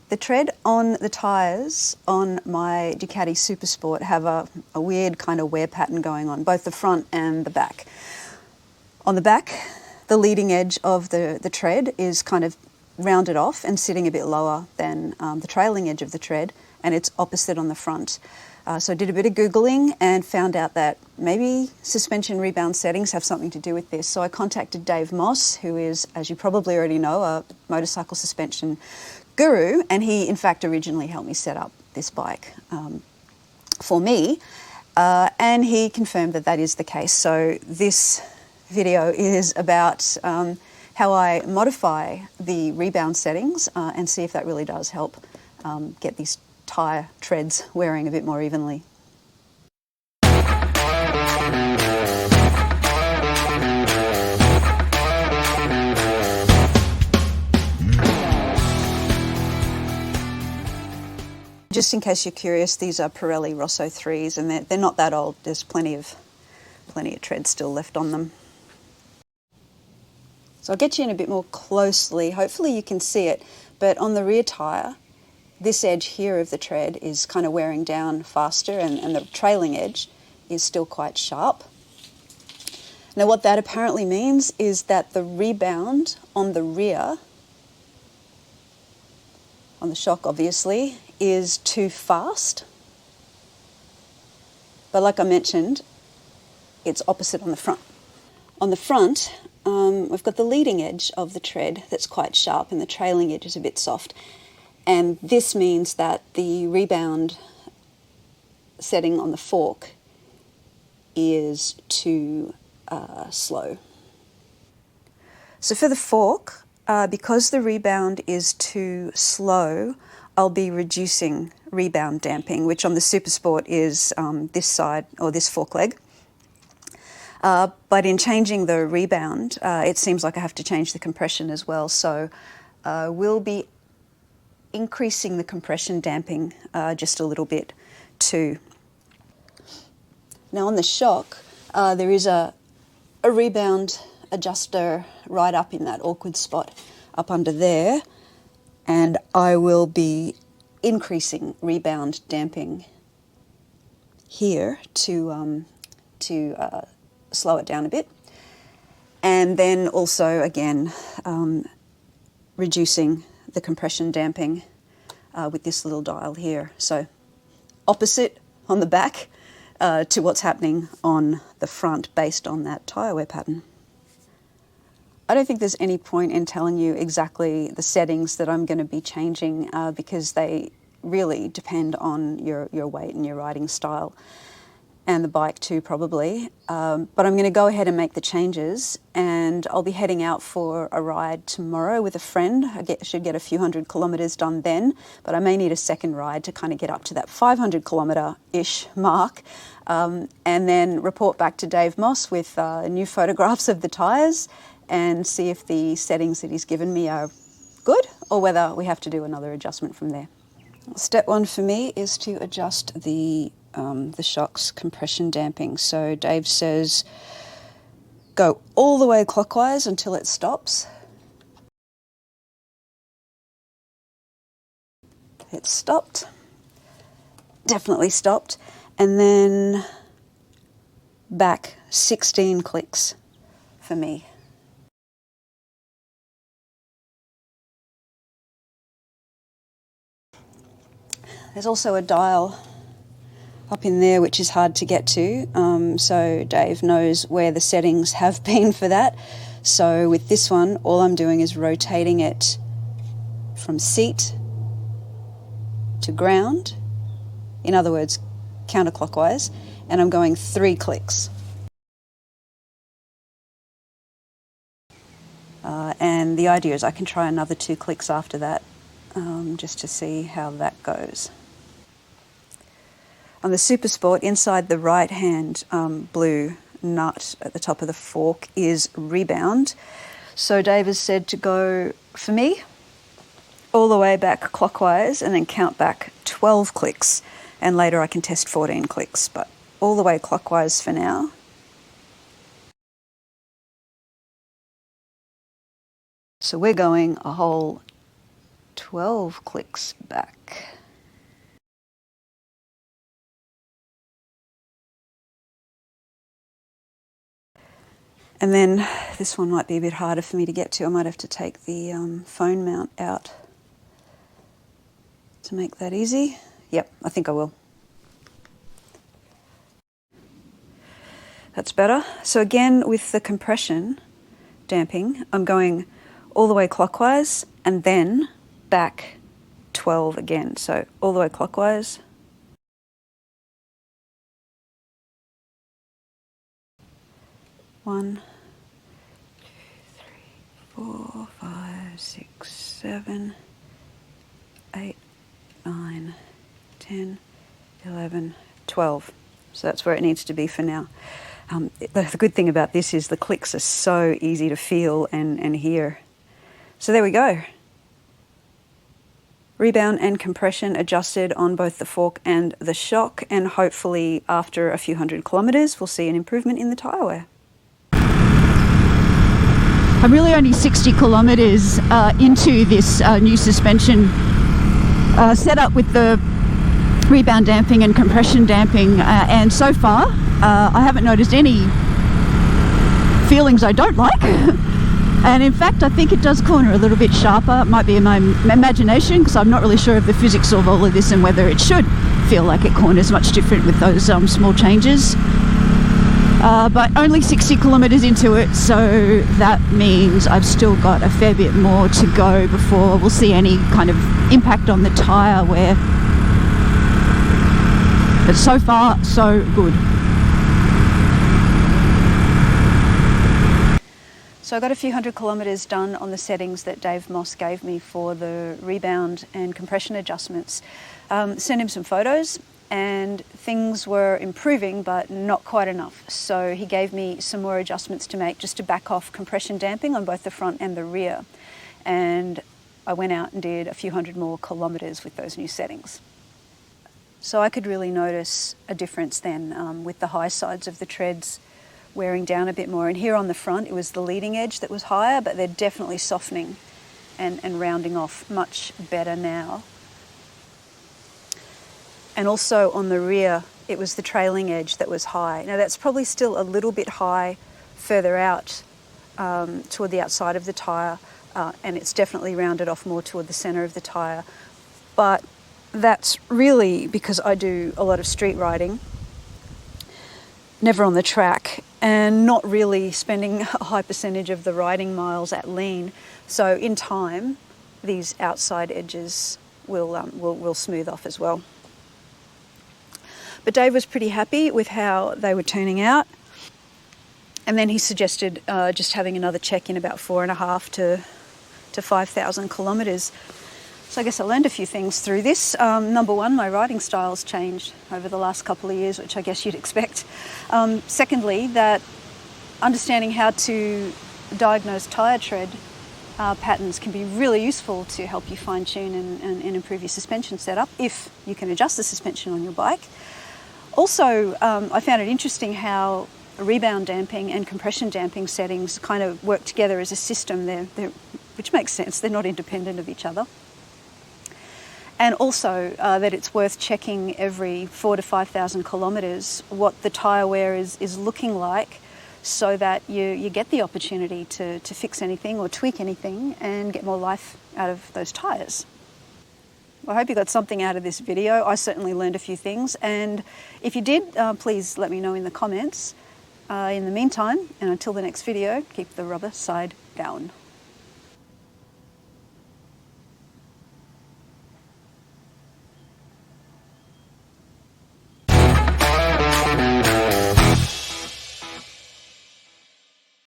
The tread on the tyres on my Ducati SuperSport have a weird kind of wear pattern going on, both the front and the back. On the back, the leading edge of the tread is kind of rounded off and sitting a bit lower than the trailing edge of the tread, and it's opposite on the front. So I did a bit of Googling and found out that maybe suspension rebound settings have something to do with this. So I contacted Dave Moss, who is, as you probably already know, a motorcycle suspension guru, and he in fact originally helped me set up this bike for me, and he confirmed that that is the case. So this video is about how I modify the rebound settings and see if that really does help get these tyre treads wearing a bit more evenly. Just in case you're curious, these are Pirelli Rosso 3s, and they're not that old. There's plenty of tread still left on them. So I'll get you in a bit more closely. Hopefully you can see it, but on the rear tyre, this edge here of the tread is kind of wearing down faster, and the trailing edge is still quite sharp. Now what that apparently means is that the rebound on the rear, on the shock obviously, is too fast. But like I mentioned, it's opposite on the front. On the front, we've got the leading edge of the tread that's quite sharp and the trailing edge is a bit soft. And this means that the rebound setting on the fork is too slow. So for the fork, because the rebound is too slow, I'll be reducing rebound damping, which on the SuperSport is this side, or this fork leg. But in changing the rebound, it seems like I have to change the compression as well. So we'll be increasing the compression damping just a little bit too. Now on the shock, there is a rebound adjuster right up in that awkward spot up under there, and I will be increasing rebound damping here to slow it down a bit, and then also again reducing the compression damping with this little dial here. So opposite on the back to what's happening on the front based on that tyre wear pattern. I don't think there's any point in telling you exactly the settings that I'm going to be changing because they really depend on your weight and your riding style, and the bike too probably. But I'm going to go ahead and make the changes, and I'll be heading out for a ride tomorrow with a friend. I should get a few 100 kilometres done then, but I may need a second ride to kind of get up to that 500 kilometre-ish mark, and then report back to Dave Moss with new photographs of the tyres and see if the settings that he's given me are good or whether we have to do another adjustment from there. Step one for me is to adjust the shock's compression damping. So Dave says go all the way clockwise until it stops. It stopped, definitely stopped, and then back 16 clicks for me. There's also a dial up in there which is hard to get to, so Dave knows where the settings have been for that. So with this one, all I'm doing is rotating it from seat to ground, in other words, counterclockwise, and I'm going 3 clicks. And the idea is I can try another 2 clicks after that, just to see how that goes. On the SuperSport, inside the right-hand blue nut at the top of the fork is Rebound. So Dave has said to go, for me, all the way back clockwise and then count back 12 clicks, and later I can test 14 clicks, but all the way clockwise for now. So we're going a whole 12 clicks back. And then this one might be a bit harder for me to get to. I might have to take the phone mount out to make that easy. Yep, I think I will. That's better. So again, with the compression damping, I'm going all the way clockwise and then back 12 again. So all the way clockwise. One, 2, 3, 4, 5, 6, 7, 8, 9, 10, 11, 12. So that's where it needs to be for now. The good thing about this is the clicks are so easy to feel and hear. So there we go. Rebound and compression adjusted on both the fork and the shock, and hopefully after a few hundred kilometres we'll see an improvement in the tyre wear. I'm really only 60 kilometres into this new suspension setup with the rebound damping and compression damping, and so far I haven't noticed any feelings I don't like. And in fact, I think it does corner a little bit sharper. It might be in my imagination, because I'm not really sure of the physics of all of this and whether it should feel like it corners much different with those small changes. But only 60 kilometres into it, so that means I've still got a fair bit more to go before we'll see any kind of impact on the tyre wear. But so far, so good. So I got a few hundred kilometres done on the settings that Dave Moss gave me for the rebound and compression adjustments. Sent him some photos and things were improving but not quite enough. So he gave me some more adjustments to make just to back off compression damping on both the front and the rear. And I went out and did a few hundred more kilometres with those new settings. So I could really notice a difference then with the high sides of the treads wearing down a bit more. And here on the front, it was the leading edge that was higher, but they're definitely softening and rounding off much better now. And also on the rear, it was the trailing edge that was high. Now that's probably still a little bit high further out toward the outside of the tyre, and it's definitely rounded off more toward the centre of the tyre. But that's really because I do a lot of street riding, never on the track, and not really spending a high percentage of the riding miles at lean. So in time, these outside edges will smooth off as well. But Dave was pretty happy with how they were turning out. And then he suggested just having another check in about 4,500 to 5,000 kilometres. So I guess I learned a few things through this. Number one, my riding style's changed over the last couple of years, which I guess you'd expect. Secondly, that understanding how to diagnose tyre tread patterns can be really useful to help you fine-tune and improve your suspension setup if you can adjust the suspension on your bike. Also, I found it interesting how rebound damping and compression damping settings kind of work together as a system, which makes sense. They're not independent of each other. And also that it's worth checking every 4,000 to 5,000 kilometres what the tyre wear is looking like, so that you get the opportunity to fix anything or tweak anything and get more life out of those tyres. I hope you got something out of this video. I certainly learned a few things, and if you did, please let me know in the comments. In the meantime, and until the next video, keep the rubber side down.